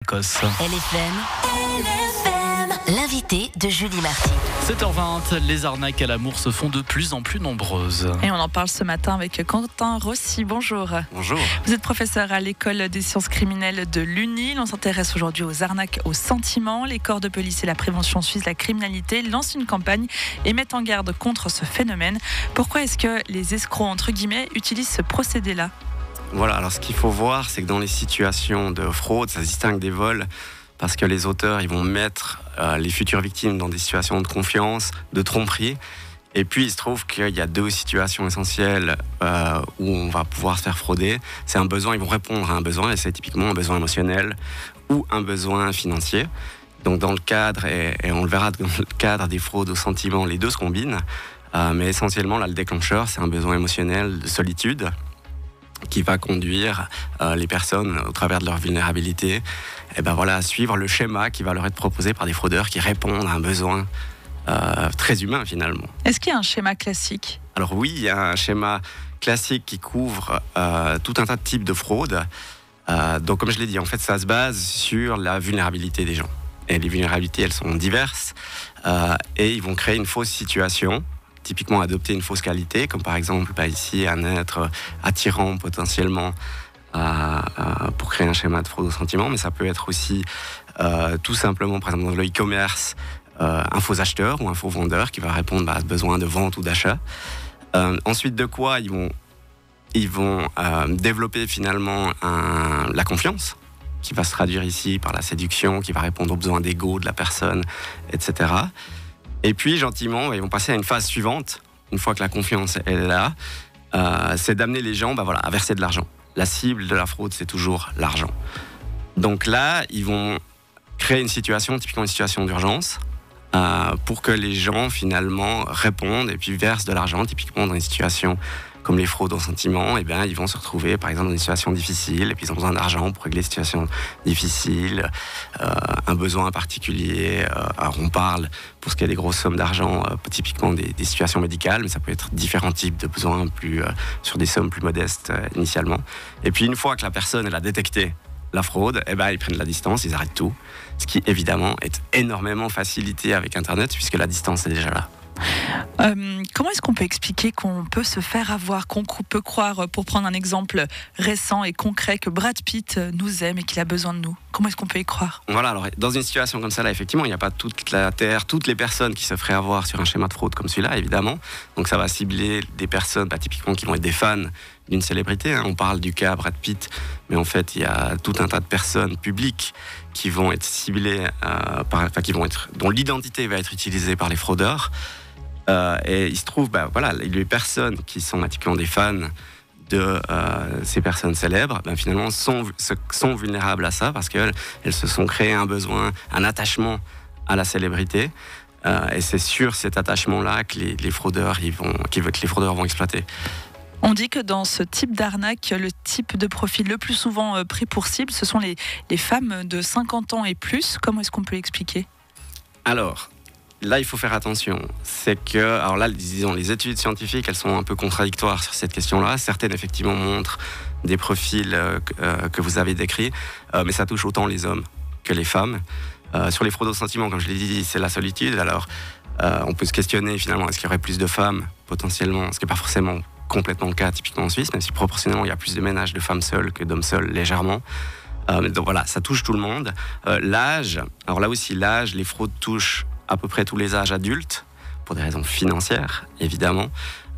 Écosse. LFM, l'invité de Julie Marty. 7h20, les arnaques à l'amour se font de plus en plus nombreuses. Et on en parle ce matin avec Quentin Rossi. Bonjour. Bonjour. Vous êtes professeur à l'école des sciences criminelles de l'UNIL. On s'intéresse aujourd'hui aux arnaques aux sentiments. Les corps de police et la prévention suisse de la criminalité lancent une campagne et mettent en garde contre ce phénomène. Pourquoi est-ce que les escrocs, entre guillemets, utilisent ce procédé-là ? Voilà, alors ce qu'il faut voir, c'est que dans les situations de fraude, ça se distingue des vols parce que les auteurs, ils vont mettre les futures victimes dans des situations de confiance, de tromperie. Et puis, il se trouve qu'il y a deux situations essentielles où on va pouvoir se faire frauder. C'est un besoin, ils vont répondre à un besoin, et c'est typiquement un besoin émotionnel ou un besoin financier. Donc, dans le cadre, et on le verra dans le cadre des fraudes aux sentiments, les deux se combinent. Mais essentiellement, là, le déclencheur, c'est un besoin émotionnel de solitude qui va conduire les personnes, au travers de leur vulnérabilité, à suivre le schéma qui va leur être proposé par des fraudeurs qui répondent à un besoin très humain finalement. Est-ce qu'il y a un schéma classique ? Alors oui, il y a un schéma classique qui couvre tout un tas de types de fraudes. Donc comme je l'ai dit, en fait, ça se base sur la vulnérabilité des gens. Et les vulnérabilités, elles sont diverses et ils vont créer une fausse situation. Typiquement adopter une fausse qualité, comme par exemple ici un être attirant potentiellement pour créer un schéma de fraude au sentiment, mais ça peut être aussi tout simplement, par exemple dans le e-commerce, un faux acheteur ou un faux vendeur qui va répondre à ce besoin de vente ou d'achat. Ensuite de quoi ils vont développer finalement la confiance, qui va se traduire ici par la séduction, qui va répondre aux besoins d'ego de la personne, etc. Et puis, gentiment, ils vont passer à une phase suivante, une fois que la confiance est là, c'est d'amener les gens à verser de l'argent. La cible de la fraude, c'est toujours l'argent. Donc là, ils vont créer une situation, typiquement une situation d'urgence, pour que les gens, finalement, répondent et puis versent de l'argent, typiquement dans une situation comme les fraudes aux sentiments, ils vont se retrouver, par exemple, dans une situation difficile, et puis ils ont besoin d'argent pour régler une situation difficile, un besoin particulier. Alors on parle, pour ce qui est des grosses sommes d'argent, typiquement des situations médicales, mais ça peut être différents types de besoins, sur des sommes plus modestes initialement. Et puis une fois que la personne elle a détecté la fraude, ils prennent la distance, ils arrêtent tout, ce qui évidemment est énormément facilité avec Internet, puisque la distance est déjà là. Comment est-ce qu'on peut expliquer qu'on peut se faire avoir, qu'on peut croire, pour prendre un exemple récent et concret, que Brad Pitt nous aime et qu'il a besoin de nous ? Comment est-ce qu'on peut y croire ? Voilà, alors dans une situation comme ça, là, effectivement, il n'y a pas toute la Terre, toutes les personnes qui se feraient avoir sur un schéma de fraude comme celui-là, évidemment. Donc ça va cibler des personnes, typiquement, qui vont être des fans d'une célébrité. On parle du cas Brad Pitt, mais en fait, il y a tout un tas de personnes publiques qui vont être ciblées, dont l'identité va être utilisée par les fraudeurs. Et il se trouve, les personnes qui sont typiquement des fans de ces personnes célèbres, finalement sont vulnérables à ça parce qu'elles se sont créées un besoin, un attachement à la célébrité. Et c'est sur cet attachement-là que les fraudeurs vont exploiter. On dit que dans ce type d'arnaque, le type de profil le plus souvent pris pour cible, ce sont les femmes de 50 ans et plus. Comment est-ce qu'on peut l'expliquer ? Alors, là, il faut faire attention. C'est que, alors là, disons, les études scientifiques, elles sont un peu contradictoires sur cette question-là. Certaines, effectivement, montrent des profils que vous avez décrits, mais ça touche autant les hommes que les femmes. Sur les fraudes aux sentiments, comme je l'ai dit, c'est la solitude. Alors, on peut se questionner, finalement, est-ce qu'il y aurait plus de femmes, potentiellement, ce qui n'est pas forcément complètement le cas, typiquement en Suisse, même si proportionnellement, il y a plus de ménages de femmes seules que d'hommes seuls, légèrement. Donc voilà, ça touche tout le monde. L'âge, alors là aussi, les fraudes touchent à peu près tous les âges adultes, pour des raisons financières, évidemment.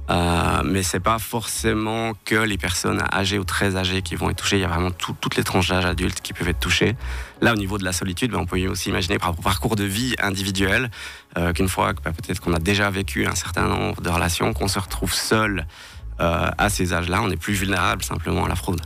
Mais ce n'est pas forcément que les personnes âgées ou très âgées qui vont être touchées. Il y a vraiment toutes les tranches d'âge adultes qui peuvent être touchées. Là, au niveau de la solitude, on peut aussi imaginer par rapport au parcours de vie individuel, qu'une fois, peut-être qu'on a déjà vécu un certain nombre de relations, qu'on se retrouve seul à ces âges-là, on est plus vulnérable simplement à la fraude.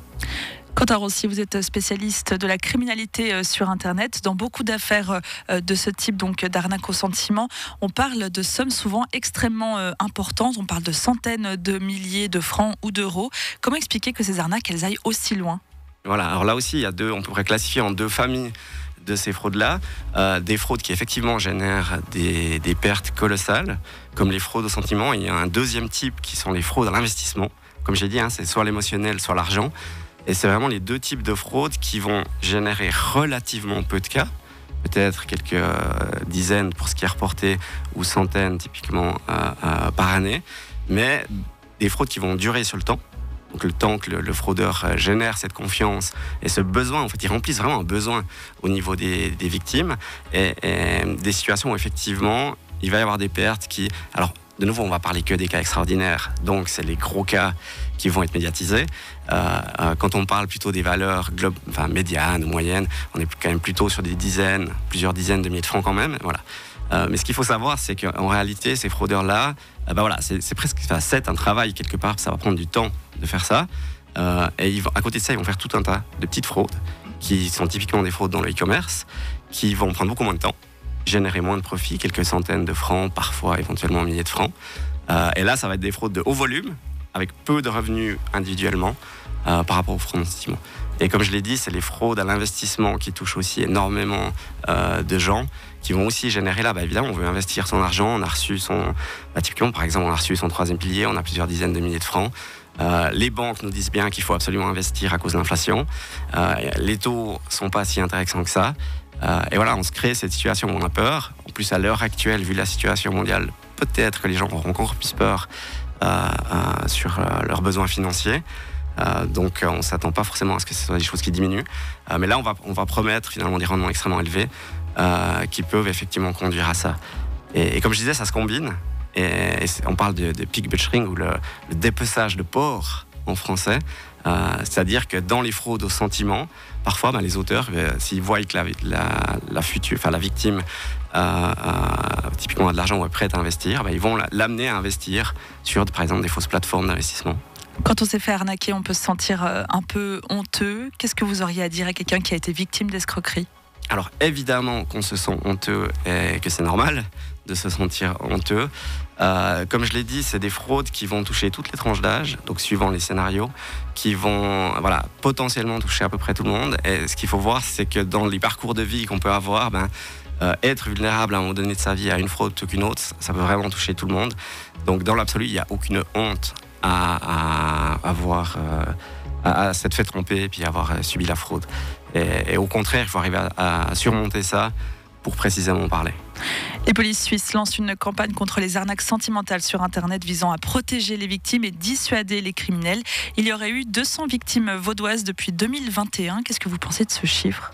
Quentin Rossi, vous êtes spécialiste de la criminalité sur Internet. Dans beaucoup d'affaires de ce type, donc d'arnaque au sentiment, on parle de sommes souvent extrêmement importantes. On parle de centaines de milliers de francs ou d'euros. Comment expliquer que ces arnaques, elles aillent aussi loin ? Voilà, alors là aussi, on pourrait classifier en deux familles de ces fraudes-là. Des fraudes qui effectivement génèrent des pertes colossales, comme les fraudes au sentiment. Il y a un deuxième type qui sont les fraudes à l'investissement. Comme j'ai dit, c'est soit l'émotionnel, soit l'argent. Et c'est vraiment les deux types de fraudes qui vont générer relativement peu de cas, peut-être quelques dizaines pour ce qui est reporté, ou centaines typiquement par année, mais des fraudes qui vont durer sur le temps. Donc le temps que le fraudeur génère cette confiance et ce besoin, en fait, ils remplissent vraiment un besoin au niveau des victimes et des situations où effectivement il va y avoir des pertes qui... Alors de nouveau, on va parler que des cas extraordinaires, donc c'est les gros cas qui vont être médiatisés. Quand on parle plutôt des valeurs médianes ou moyennes, on est quand même plutôt sur des dizaines, plusieurs dizaines de milliers de francs quand même. Voilà. Mais ce qu'il faut savoir, c'est qu'en réalité, ces fraudeurs-là, c'est presque c'est un travail quelque part, ça va prendre du temps de faire ça. Et à côté de ça, ils vont faire tout un tas de petites fraudes qui sont typiquement des fraudes dans le e-commerce, qui vont prendre beaucoup moins de temps, générer moins de profits, quelques centaines de francs, parfois éventuellement milliers de francs. Et là, ça va être des fraudes de haut volume, avec peu de revenus individuellement par rapport aux fraudes d'investissement. Et comme je l'ai dit, c'est les fraudes à l'investissement qui touchent aussi énormément de gens, qui vont aussi générer là, évidemment, on veut investir son argent, on a reçu typiquement, par exemple, on a reçu son 3e pilier, on a plusieurs dizaines de milliers de francs. Les banques nous disent bien qu'il faut absolument investir à cause de l'inflation. Les taux sont pas si intéressants que ça. Et voilà, on se crée cette situation où on a peur. En plus, à l'heure actuelle, vu la situation mondiale, peut-être que les gens auront encore plus peur sur leurs besoins financiers. Donc, on ne s'attend pas forcément à ce que ce soit des choses qui diminuent. Mais là, on va promettre finalement des rendements extrêmement élevés qui peuvent effectivement conduire à ça. Et comme je disais, ça se combine. Et on parle de pig butchering ou le dépeçage de porc en français. C'est-à-dire que dans les fraudes au sentiment, parfois les auteurs, s'ils voient que la victime typiquement a de l'argent ou est prête à investir, ils vont l'amener à investir sur par exemple des fausses plateformes d'investissement. Quand on s'est fait arnaquer, on peut se sentir un peu honteux. Qu'est-ce que vous auriez à dire à quelqu'un qui a été victime d'escroquerie ? Alors évidemment qu'on se sent honteux et que c'est normal de se sentir honteux. Comme je l'ai dit, c'est des fraudes qui vont toucher toutes les tranches d'âge, donc suivant les scénarios, qui vont potentiellement toucher à peu près tout le monde. Et ce qu'il faut voir, c'est que dans les parcours de vie qu'on peut avoir, être vulnérable à un moment donné de sa vie à une fraude plutôt qu'une autre, ça peut vraiment toucher tout le monde. Donc dans l'absolu, il n'y a aucune honte à s'être fait tromper et puis avoir subi la fraude. Et au contraire, il faut arriver à surmonter ça pour précisément parler. Les polices suisses lancent une campagne contre les arnaques sentimentales sur Internet visant à protéger les victimes et dissuader les criminels. Il y aurait eu 200 victimes vaudoises depuis 2021. Qu'est-ce que vous pensez de ce chiffre ?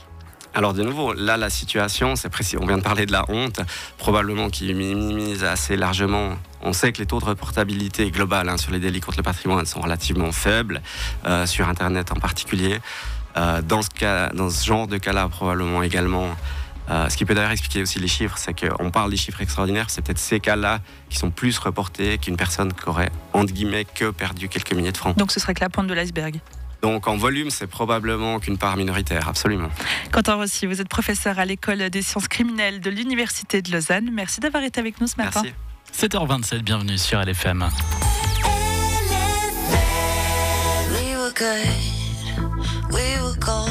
Alors de nouveau, là la situation, c'est précis. On vient de parler de la honte, probablement qui minimise assez largement. On sait que les taux de reportabilité globale sur les délits contre le patrimoine sont relativement faibles, sur Internet en particulier. Dans ce genre de cas-là, probablement également. Ce qui peut d'ailleurs expliquer aussi les chiffres, c'est qu'on parle des chiffres extraordinaires, c'est peut-être ces cas-là qui sont plus reportés qu'une personne qui aurait, entre guillemets, que perdu quelques milliers de francs. Donc ce serait que la pointe de l'iceberg. Donc en volume, c'est probablement qu'une part minoritaire, absolument. Quentin Rossi, vous êtes professeur à l'école des sciences criminelles de l'Université de Lausanne. Merci d'avoir été avec nous ce matin. Merci. 7h27, bienvenue sur LFM. We were good, we were gold.